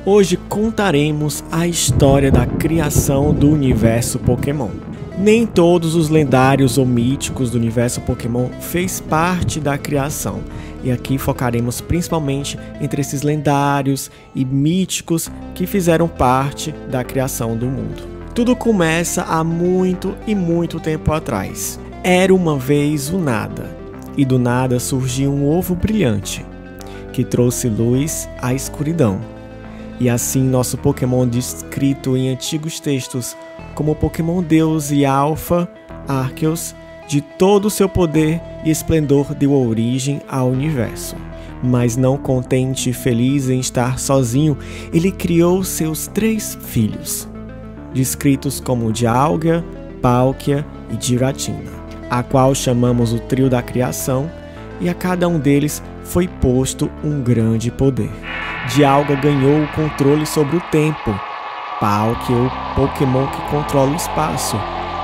Hoje contaremos a história da criação do universo Pokémon. Nem todos os lendários ou míticos do universo Pokémon fez parte da criação, e aqui focaremos principalmente entre esses lendários e míticos que fizeram parte da criação do mundo. Tudo começa há muito e muito tempo atrás. Era uma vez o nada, e do nada surgiu um ovo brilhante, que trouxe luz à escuridão. E assim nosso Pokémon, descrito em antigos textos como Pokémon Deus e Alpha Arceus, de todo o seu poder e esplendor deu origem ao universo. Mas não contente e feliz em estar sozinho, ele criou seus 3 filhos, descritos como Dialga, Palkia e Giratina, a qual chamamos o trio da criação, e a cada um deles foi posto um grande poder. Dialga ganhou o controle sobre o tempo, Palkia o Pokémon que controla o espaço,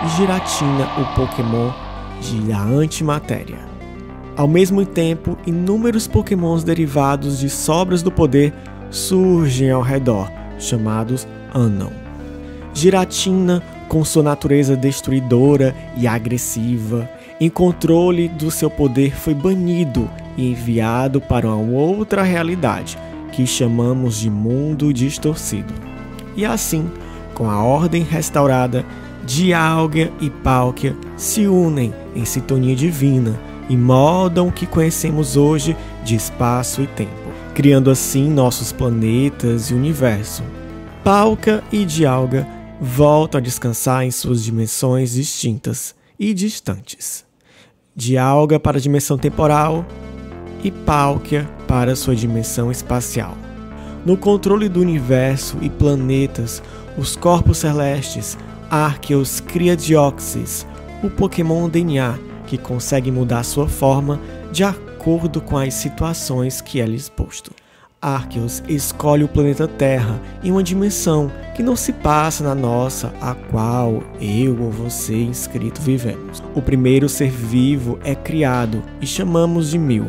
e Giratina o Pokémon da antimatéria. Ao mesmo tempo, inúmeros Pokémons derivados de sobras do poder surgem ao redor, chamados Unknown. Giratina, com sua natureza destruidora e agressiva, em controle do seu poder, foi banido e enviado para uma outra realidade, que chamamos de mundo distorcido. E assim, com a ordem restaurada, Dialga e Palkia se unem em sintonia divina e moldam o que conhecemos hoje de espaço e tempo, criando assim nossos planetas e universo. Palkia e Dialga voltam a descansar em suas dimensões distintas e distantes. Dialga para a dimensão temporal e Palkia para sua dimensão espacial. No controle do universo e planetas, os corpos celestes, Arceus cria Deoxys, o Pokémon DNA, que consegue mudar sua forma de acordo com as situações que é lhe exposto. Arceus escolhe o planeta Terra em uma dimensão que não se passa na nossa, a qual eu ou você inscrito vivemos. O primeiro ser vivo é criado e chamamos de Mew,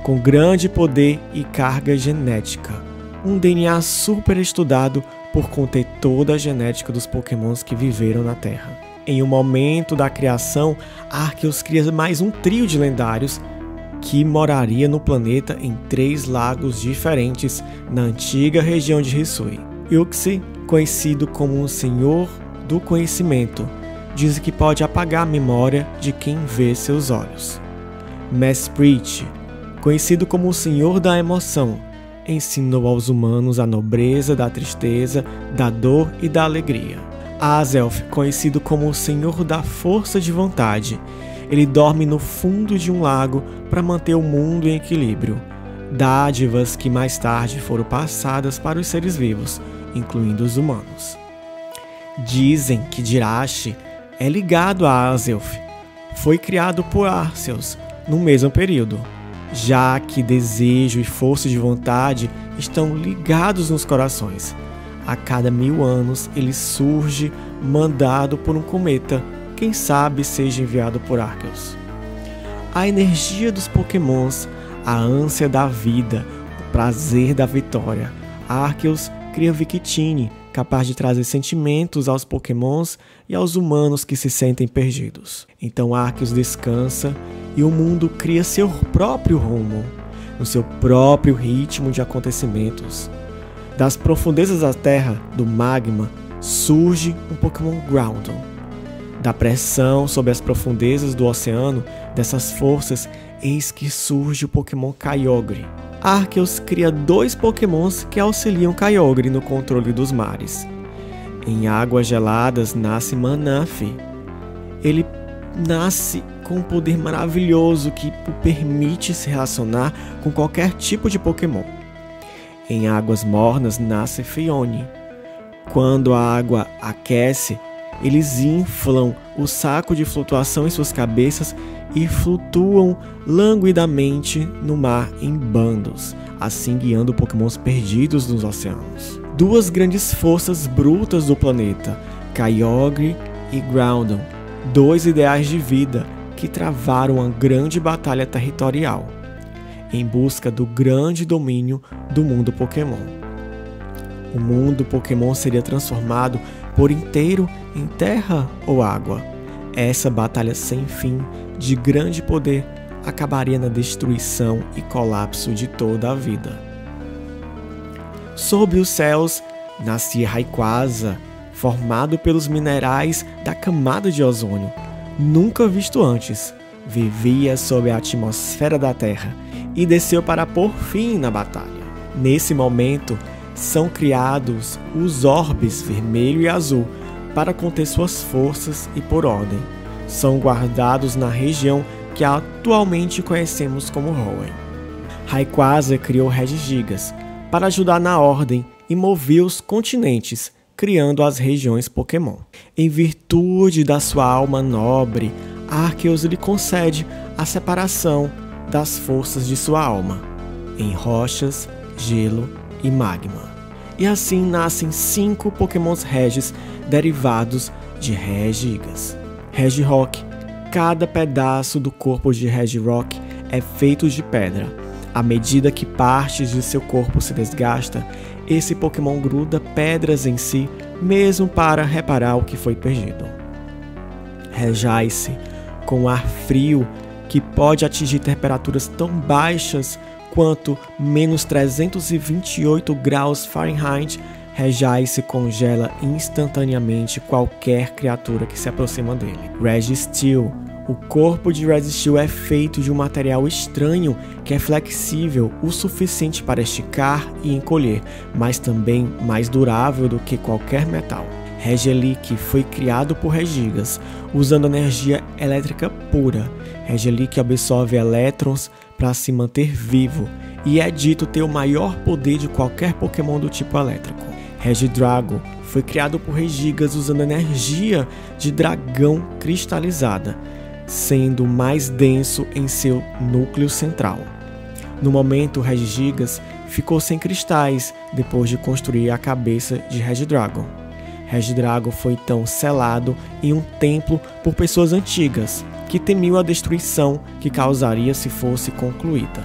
com grande poder e carga genética, um DNA super estudado por conter toda a genética dos Pokémons que viveram na Terra. Em um momento da criação, Arceus cria mais um trio de lendários que moraria no planeta em 3 lagos diferentes na antiga região de Hisui. Uxie, conhecido como o Senhor do Conhecimento, diz que pode apagar a memória de quem vê seus olhos. Mesprit, conhecido como o Senhor da Emoção, ensinou aos humanos a nobreza da tristeza, da dor e da alegria. Azelf, conhecido como o Senhor da Força de Vontade, ele dorme no fundo de um lago para manter o mundo em equilíbrio. Dádivas que mais tarde foram passadas para os seres vivos, incluindo os humanos. Dizem que Jirachi é ligado a Azelf. Foi criado por Arceus no mesmo período, já que desejo e força de vontade estão ligados nos corações. A cada 1000 anos ele surge mandado por um cometa, quem sabe seja enviado por Arceus. A energia dos Pokémons, a ânsia da vida, o prazer da vitória. Arceus cria Victini, capaz de trazer sentimentos aos Pokémons e aos humanos que se sentem perdidos. Então Arceus descansa e o mundo cria seu próprio rumo, no seu próprio ritmo de acontecimentos. Das profundezas da Terra, do magma, surge um Pokémon Groudon. Da pressão sobre as profundezas do oceano, dessas forças, eis que surge o Pokémon Kyogre. Arceus cria 2 Pokémons que auxiliam Kyogre no controle dos mares. Em águas geladas nasce Manaphy. Ele nasce com um poder maravilhoso que o permite se relacionar com qualquer tipo de Pokémon. Em águas mornas nasce Phione. Quando a água aquece, eles inflam o saco de flutuação em suas cabeças e flutuam languidamente no mar em bandos, assim guiando Pokémons perdidos nos oceanos. 2 grandes forças brutas do planeta, Kyogre e Groudon, 2 ideais de vida que travaram uma grande batalha territorial, em busca do grande domínio do mundo Pokémon. O mundo Pokémon seria transformado por inteiro em terra ou água. Essa batalha sem fim, de grande poder, acabaria na destruição e colapso de toda a vida. Sob os céus, nascia Rayquaza, formado pelos minerais da camada de ozônio, nunca visto antes. Vivia sob a atmosfera da Terra e desceu para pôr fim na batalha. Nesse momento, são criados os orbes vermelho e azul para conter suas forças e por ordem. São guardados na região que atualmente conhecemos como Hoenn. Rayquaza criou Regigigas para ajudar na ordem e mover os continentes, criando as regiões Pokémon. Em virtude da sua alma nobre, Arceus lhe concede a separação das forças de sua alma em rochas, gelo e magma. E assim nascem 5 Pokémons Regis derivados de Regigigas. Regirock. Cada pedaço do corpo de Regirock é feito de pedra. À medida que partes de seu corpo se desgasta, esse Pokémon gruda pedras em si, mesmo para reparar o que foi perdido. Regice. Com ar frio, que pode atingir temperaturas tão baixas quanto menos 328 graus Fahrenheit, Regice congela instantaneamente qualquer criatura que se aproxima dele. Registeel. O corpo de Registeel é feito de um material estranho que é flexível o suficiente para esticar e encolher, mas também mais durável do que qualquer metal. Regelick foi criado por Regigigas, usando energia elétrica pura. Regelick absorve elétrons para se manter vivo e é dito ter o maior poder de qualquer Pokémon do tipo elétrico. Regidrago foi criado por Regigigas usando energia de dragão cristalizada, sendo mais denso em seu núcleo central. No momento, Regigigas ficou sem cristais depois de construir a cabeça de Regidrago. Regidrago foi então selado em um templo por pessoas antigas, que temiam a destruição que causaria se fosse concluída.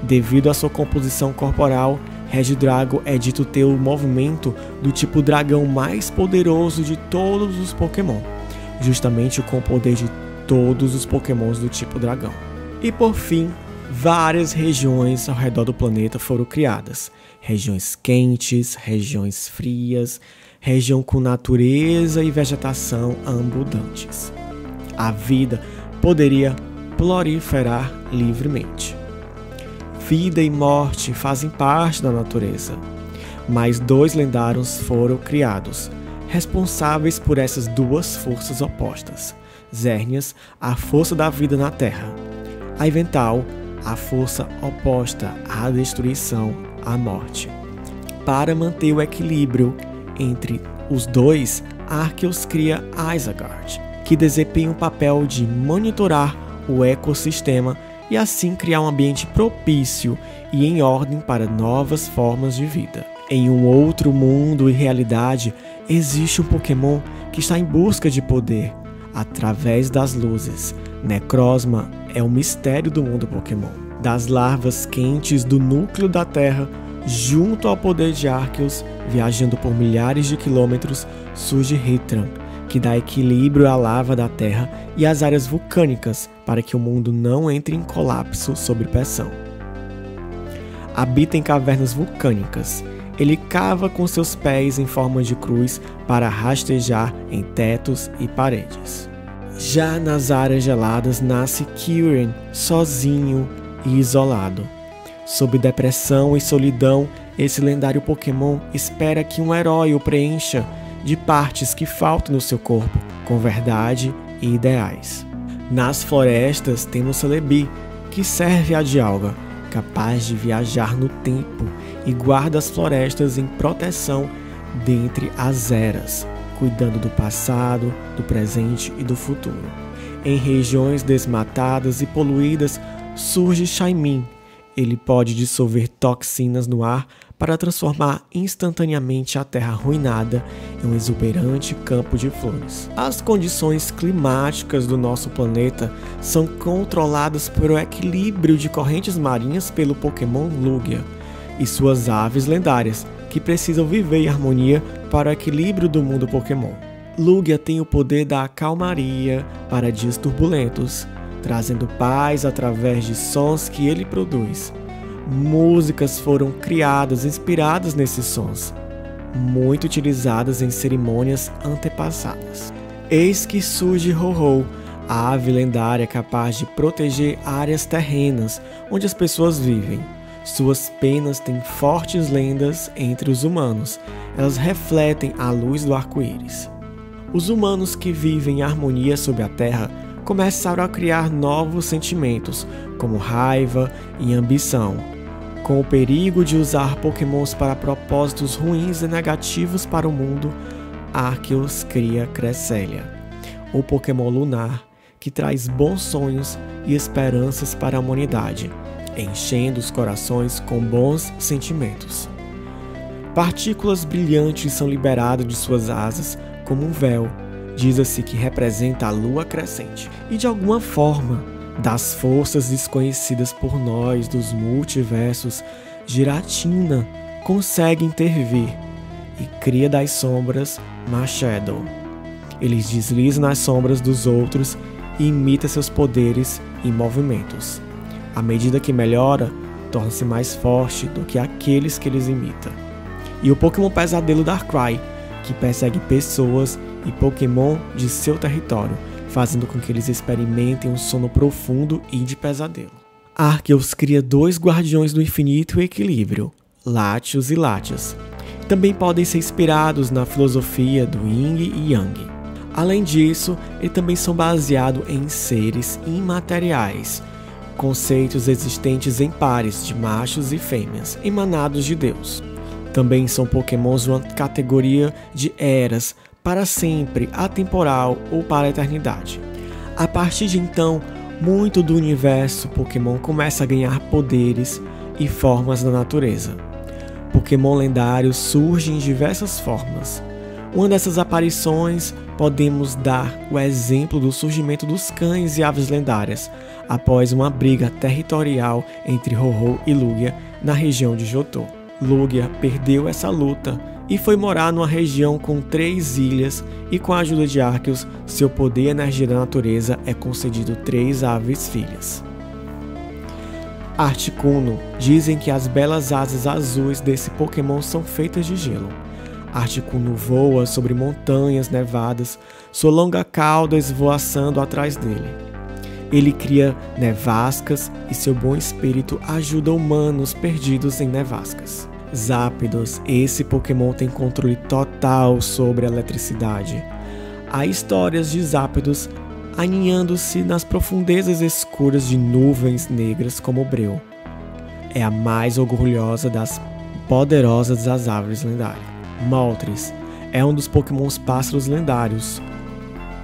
Devido à sua composição corporal, Regidrago é dito ter o movimento do tipo dragão mais poderoso de todos os Pokémon, justamente com o poder de todos os Pokémons do tipo dragão. E por fim, várias regiões ao redor do planeta foram criadas. Regiões quentes, regiões frias, região com natureza e vegetação abundantes. A vida poderia proliferar livremente. Vida e morte fazem parte da natureza, mas 2 lendários foram criados, responsáveis por essas duas forças opostas. Xerneas, a força da vida na Terra. A Yveltal, a força oposta à destruição, à morte. Para manter o equilíbrio entre os dois, Arceus cria Isengard, que desempenha o papel de monitorar o ecossistema e assim criar um ambiente propício e em ordem para novas formas de vida. Em um outro mundo e realidade, existe um Pokémon que está em busca de poder através das luzes. Necrozma é o mistério do mundo Pokémon. Das larvas quentes do núcleo da Terra, junto ao poder de Arceus, viajando por milhares de quilômetros, surge Heatran, que dá equilíbrio à lava da Terra e às áreas vulcânicas para que o mundo não entre em colapso sob pressão. Habita em cavernas vulcânicas. Ele cava com seus pés em forma de cruz para rastejar em tetos e paredes. Já nas áreas geladas nasce Kyurem, sozinho e isolado. Sob depressão e solidão, esse lendário Pokémon espera que um herói o preencha de partes que faltam no seu corpo, com verdade e ideais. Nas florestas temos Celebi, que serve a Dialga, capaz de viajar no tempo e guarda as florestas em proteção dentre as eras, cuidando do passado, do presente e do futuro. Em regiões desmatadas e poluídas surge Shaymin. Ele pode dissolver toxinas no ar para transformar instantaneamente a terra arruinada em um exuberante campo de flores. As condições climáticas do nosso planeta são controladas pelo equilíbrio de correntes marinhas pelo Pokémon Lugia e suas aves lendárias, que precisam viver em harmonia para o equilíbrio do mundo Pokémon. Lugia tem o poder da calmaria para dias turbulentos, trazendo paz através de sons que ele produz. Músicas foram criadas inspiradas nesses sons, muito utilizadas em cerimônias antepassadas. Eis que surge Ho-Oh, a ave lendária capaz de proteger áreas terrenas onde as pessoas vivem. Suas penas têm fortes lendas entre os humanos. Elas refletem a luz do arco-íris. Os humanos que vivem em harmonia sobre a Terra começaram a criar novos sentimentos, como raiva e ambição. Com o perigo de usar Pokémons para propósitos ruins e negativos para o mundo, Arceus cria Cresselia, o Pokémon lunar que traz bons sonhos e esperanças para a humanidade, enchendo os corações com bons sentimentos. Partículas brilhantes são liberadas de suas asas como um véu, diz-se que representa a lua crescente, e de alguma forma, das forças desconhecidas por nós dos multiversos, Giratina consegue intervir e cria das sombras Marshadow. Ele desliza nas sombras dos outros e imita seus poderes e movimentos. À medida que melhora, torna-se mais forte do que aqueles que eles imita. E o Pokémon Pesadelo Darkrai, que persegue pessoas e Pokémon de seu território, fazendo com que eles experimentem um sono profundo e de pesadelo. Arceus cria 2 guardiões do infinito e equilíbrio, Latios e Latias. Também podem ser inspirados na filosofia do Yin e Yang. Além disso, eles também são baseados em seres imateriais, conceitos existentes em pares de machos e fêmeas, emanados de Deus. Também são Pokémons de uma categoria de eras, para sempre, atemporal ou para a eternidade. A partir de então, muito do universo Pokémon começa a ganhar poderes e formas da natureza. Pokémon lendários surgem em diversas formas. Uma dessas aparições podemos dar o exemplo do surgimento dos cães e aves lendárias, após uma briga territorial entre Ho-Oh e Lugia na região de Johto. Lugia perdeu essa luta e foi morar numa região com 3 ilhas, e com a ajuda de Arceus, seu poder e energia da natureza é concedido 3 aves filhas. Articuno. Dizem que as belas asas azuis desse Pokémon são feitas de gelo. Articuno voa sobre montanhas nevadas, sua longa cauda esvoaçando atrás dele. Ele cria nevascas e seu bom espírito ajuda humanos perdidos em nevascas. Zapdos. Esse Pokémon tem controle total sobre a eletricidade. Há histórias de Zapdos aninhando-se nas profundezas escuras de nuvens negras como Breu. É a mais orgulhosa das poderosas das árvores lendárias. Moltres é um dos Pokémons pássaros lendários.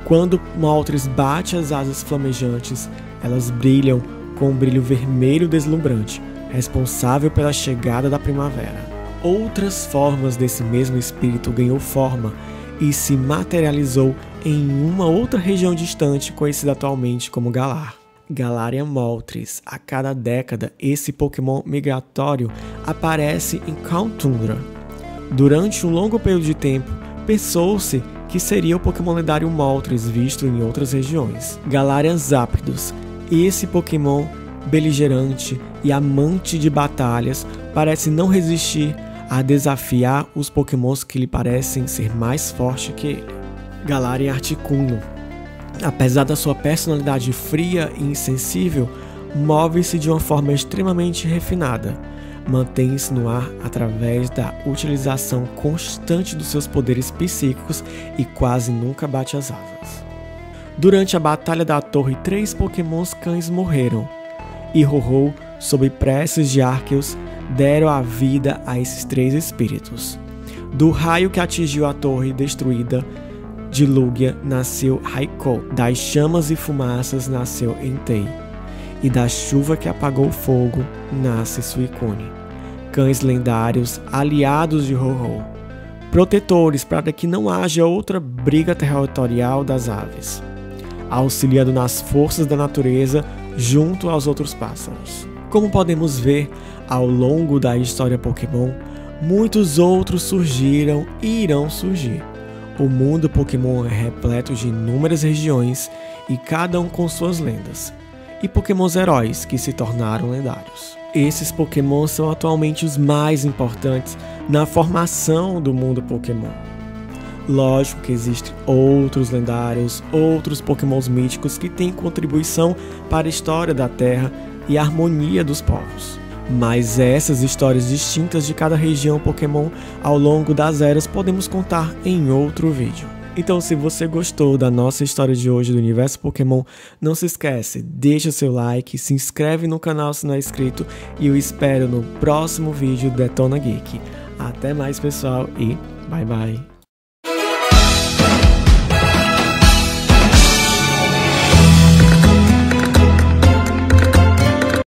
Quando Moltres bate as asas flamejantes, elas brilham com um brilho vermelho deslumbrante, responsável pela chegada da primavera. Outras formas desse mesmo espírito ganhou forma e se materializou em uma outra região distante, conhecida atualmente como Galar. Galarian Moltres. A cada década, esse Pokémon migratório aparece em Caltundra. Durante um longo período de tempo, pensou-se que seria o Pokémon lendário Moltres visto em outras regiões. Galarian Zapdos. Esse Pokémon beligerante e amante de batalhas parece não resistir a desafiar os Pokémons que lhe parecem ser mais fortes que ele. Galarian Articuno. Apesar da sua personalidade fria e insensível, move-se de uma forma extremamente refinada. Mantém-se no ar através da utilização constante dos seus poderes psíquicos e quase nunca bate as asas. Durante a Batalha da Torre, 3 Pokémons cães morreram, e Ho-Oh, sob preces de Arceus, deram a vida a esses 3 espíritos. Do raio que atingiu a torre destruída de Lugia nasceu Raikou, das chamas e fumaças nasceu Entei, e da chuva que apagou o fogo nasce Suicune. Cães lendários, aliados de Ho-Oh, protetores para que não haja outra briga territorial das aves, auxiliando nas forças da natureza junto aos outros pássaros. Como podemos ver ao longo da história Pokémon, muitos outros surgiram e irão surgir. O mundo Pokémon é repleto de inúmeras regiões e cada um com suas lendas, e Pokémons heróis que se tornaram lendários. Esses Pokémon são atualmente os mais importantes na formação do mundo Pokémon. Lógico que existem outros lendários, outros Pokémons míticos que têm contribuição para a história da Terra e a harmonia dos povos. Mas essas histórias distintas de cada região Pokémon ao longo das eras podemos contar em outro vídeo. Então, se você gostou da nossa história de hoje do universo Pokémon, não se esquece, deixa seu like, se inscreve no canal se não é inscrito e eu espero no próximo vídeo do Detona Geek. Até mais, pessoal, e bye bye!